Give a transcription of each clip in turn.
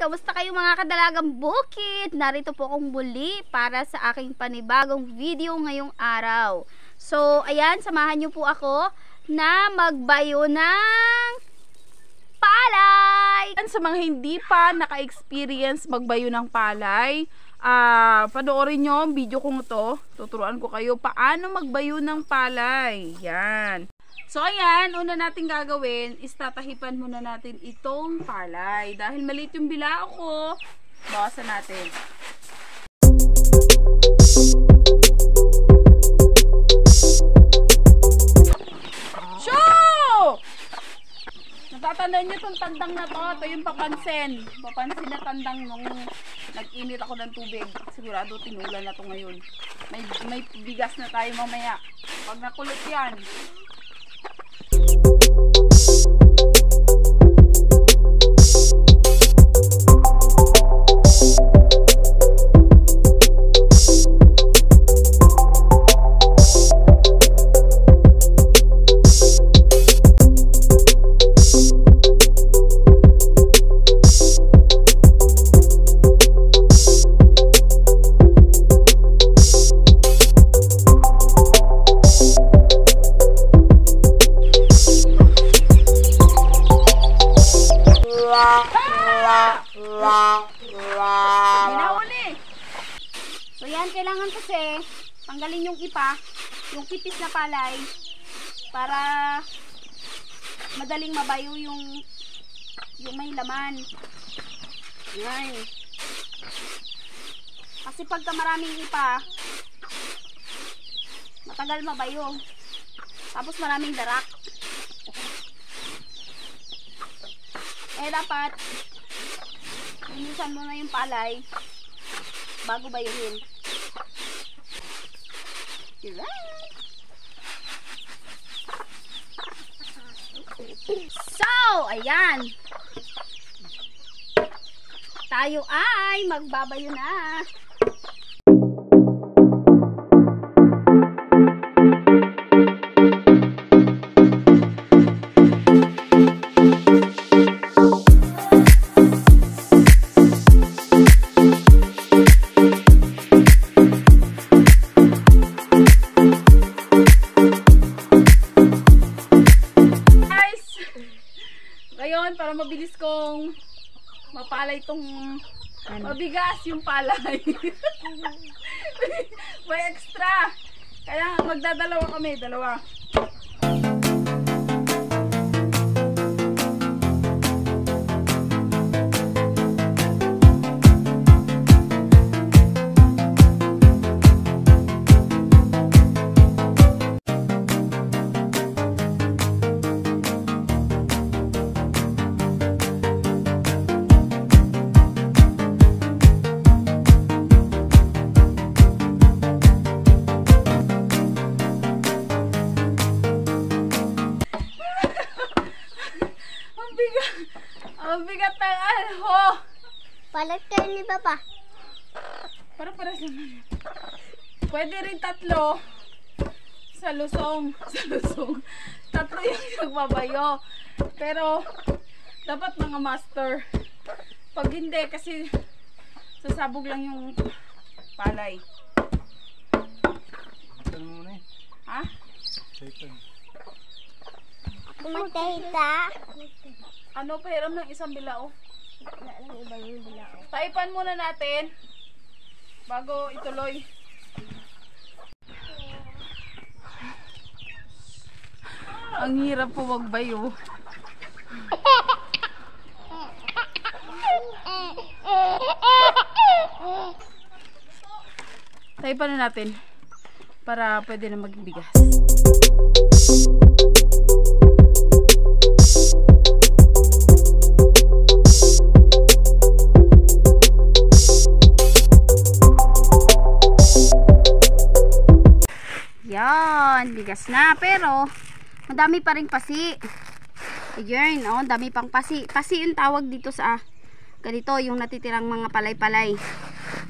Kamusta kayo mga kadalagang bukid? Narito po akong muli para sa aking panibagong video ngayong araw. So, ayan, samahan niyo po ako na magbayo ng palay. Sa mga hindi pa naka-experience magbayo ng palay, panoorin nyo ang video kong to. Tuturuan ko kayo paano magbayo ng palay. Yan. So ayan, una natin gagawin is tatahipan muna natin itong palay. Dahil maliit yung bilao ko, bawasan natin. Shoo! Natatandaan nyo itong tandang na to. Ito yung papansin. Papansin na tandang nung nag-init ako ng tubig. Sigurado tinulan na to ngayon. May bigas na tayo mamaya. Pag nakulot yan. So yan, kailangan kasi tanggalin yung ipa, yung kipis na palay para madaling mabayo yung may laman. Yan. Kasi pagka maraming ipa, matagal mabayo. Tapos maraming darak. Eh dapat linisan mo na yung palay bago bayuhin. So, ayan. Tayo ay magbabayo na. Ngayon, para mabilis kong mapalay itong mabigas yung palay. May extra. Kaya magdadalawa kami, dalawa. Ang bigat ng alho. Palag kayo ni Papa. Para naman. Pwede rin tatlo. Sa lusong. Tatlo yung nagbabayo. Pero, dapat mga master. Pag hindi, kasi sasabog lang yung palay. Ito muna eh. Ha? Ito. Kumatayta. Ano, pahiram ng isang bilao. Taipan muna natin bago ituloy. Ang hirap po magbayo. Taipan na natin para pwede na maging bigas. Yan, bigas na. Pero, madami pa rin pasi. Ayan, oh, dami pang pasi. Pasi yung tawag dito sa, ganito, yung natitirang mga palay-palay.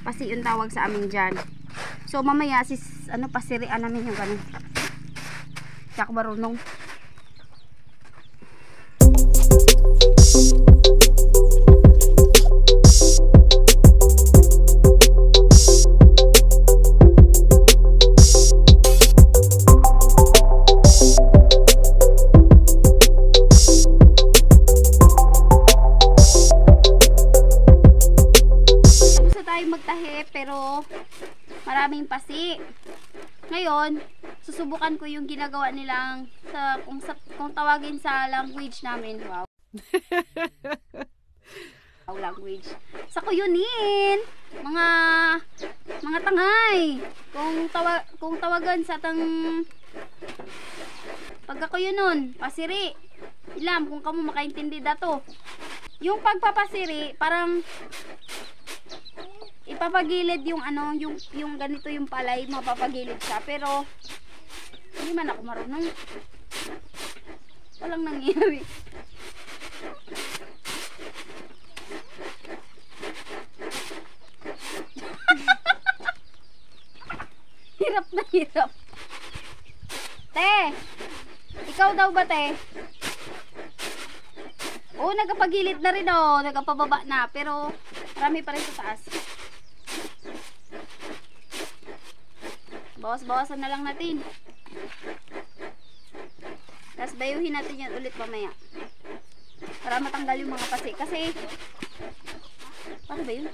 Pasi yung tawag sa amin dyan. So, mamaya, pasirian namin yung ganun. Tsaka marunong. pero maraming pasi. Ngayon, susubukan ko yung ginagawa nilang kung tawagin sa language namin. Wow. Language. Sa kuyunin, mga tangay. Kung tawagan sa pagkakuyunon, pasiri. Ilam kung kamu makaintindi dato. Yung pagpapasiri, parang ipapagilid yung yung ganito yung palay, mapapagilid siya. Pero hindi man ako marunong. Walang nangyari. Hirap na hirap. Te, ikaw daw ba, te? Oo, nagpapagilid na rin, oh. Nagpapababa na. Pero marami pa rin sa taas. Bawas-bawasan na lang natin. Tapos bayuhin natin yan ulit mamaya. Para matanggal yung mga pasi. Kasi, paano ba yun?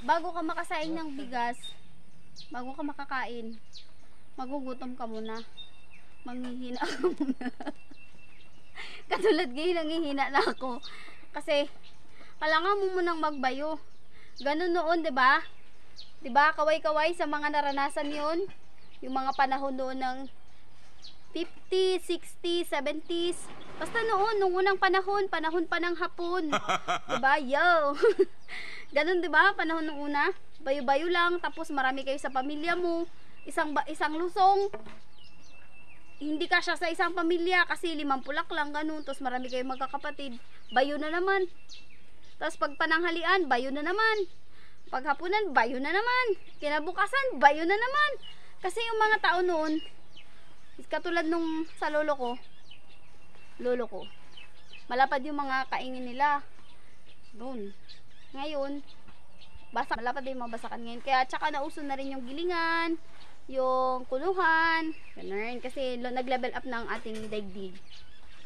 Bago ka makasaing ng bigas, bago ka makakain, magugutom ka muna. Manghihina ka muna. Katulad ngayon, nanghihina na ako. Kasi, kailangan mo munang magbayo. Ganun noon, 'di ba? 'Di ba? Kaway-kaway sa mga naranasan 'yon. Yung mga panahon noon ng 50, 60, 70s. Basta noon, nung unang panahon pa ng hapon. 'Di ba? Yo. Ganun, 'di ba? Panahon nung una, bayo-bayo lang, tapos marami kayo sa pamilya mo, isang lusong. Hindi ka siya sa isang pamilya kasi 5 pulak lang, ganun. Tapos marami kayong magkakapatid, bayo na naman. Tapos pag pananghalian, bayo na naman. Pag hapunan, bayo na naman. Kinabukasan, bayo na naman. Kasi yung mga tao noon, katulad nung sa lolo ko, malapad yung mga kaingin nila doon. Ngayon, malapad din yung mga basakan ngayon. Kaya tsaka nauso na rin yung gilingan, yung kuluhan, ganun. Kasi nag-level up na ang ating daigdig.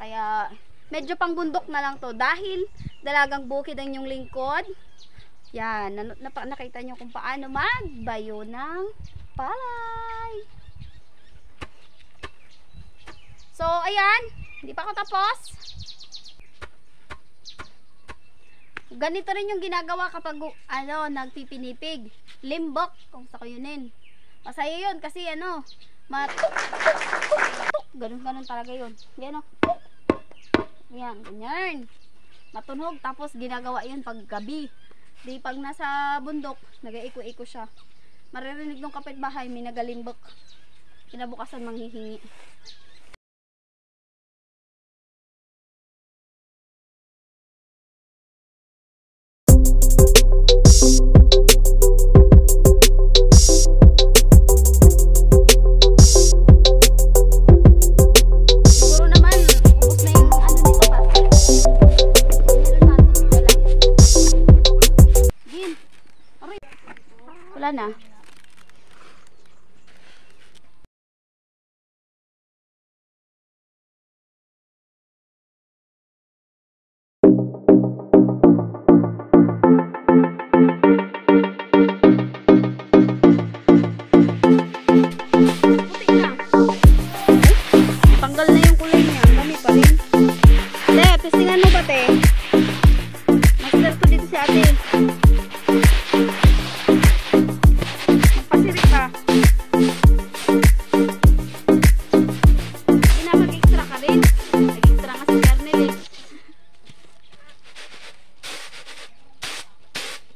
Kaya medyo pang bundok na lang to. Dahil dalagang bukid ang yung lingkod. Yan, nakita nyo kung paano magbayo ng palay. So, ayan. Hindi pa ako tapos. Ganito rin yung ginagawa kapag nagpipinipig. Limbok, kung sa kuyunin. Masaya yun kasi ganun talaga yun. Yan yan, ganyan. Matunog, tapos ginagawa yun pag gabi. Di pag nasa bundok, nag-iiko-iko siya. Maririnig ng kapitbahay, may nagalimbok. Kinabukasan manghihingi. Wala na. Tanggal na yung kulay niya. Ang dami pa rin. Te, testingan mo ba, te? Master ko dito si ate. Magpasirik ka. Hindi na mag-extra ka rin. Nag-extra nga si Kernel eh.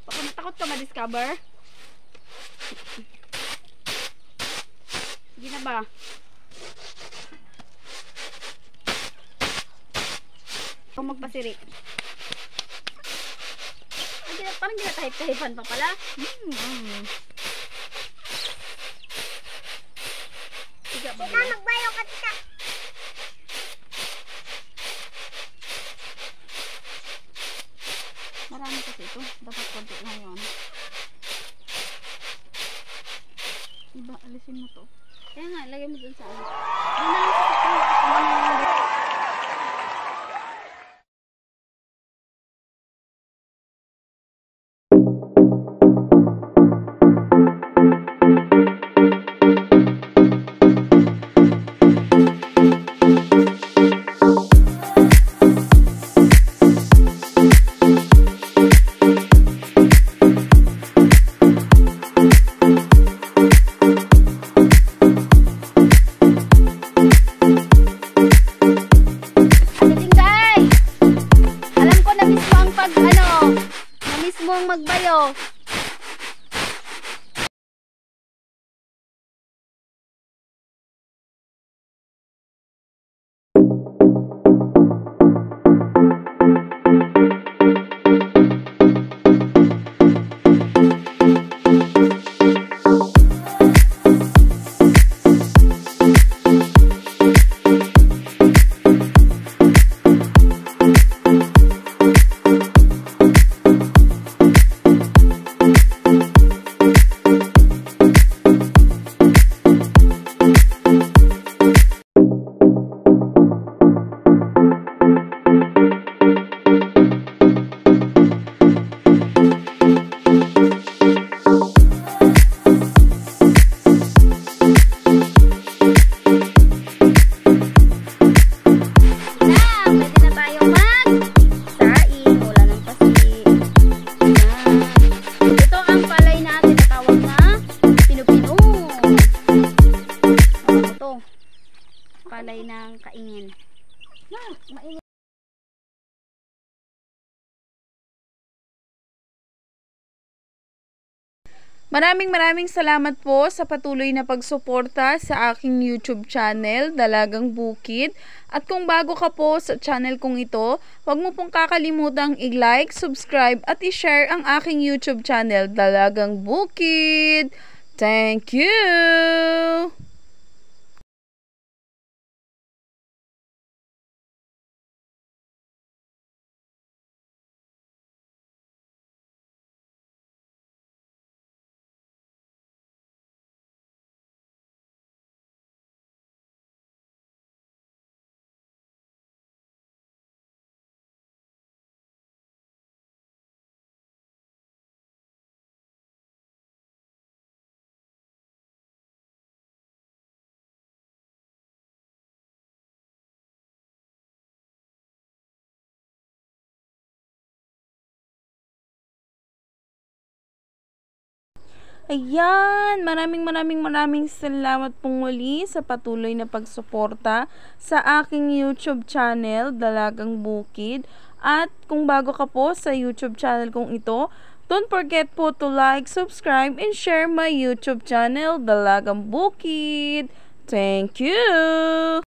Baka matakot ka ma-discover? Sige na ba? Kung magpasiri. Parang ginatahip-tahipan pa pala. Tiga ba? Tita, magbayo ka, tita. Marami kasi ito. Dapat konti lang yun. Iba, alisin mo to. Kaya nga, lagay mo dun sa ano. Ano na lang sa magbayo. Palay ng kaingin. Maingin. Maraming salamat po sa patuloy na pagsuporta sa aking YouTube channel, Dalagang Bukid. At kung bago ka po sa channel kong ito, huwag mo pong kakalimutang i-like, subscribe at i-share ang aking YouTube channel, Dalagang Bukid. Thank you! Ayan, maraming salamat pong muli sa patuloy na pagsuporta sa aking YouTube channel, Dalagang Bukid. At kung bago ka po sa YouTube channel kong ito, don't forget po to like, subscribe, and share my YouTube channel, Dalagang Bukid. Thank you!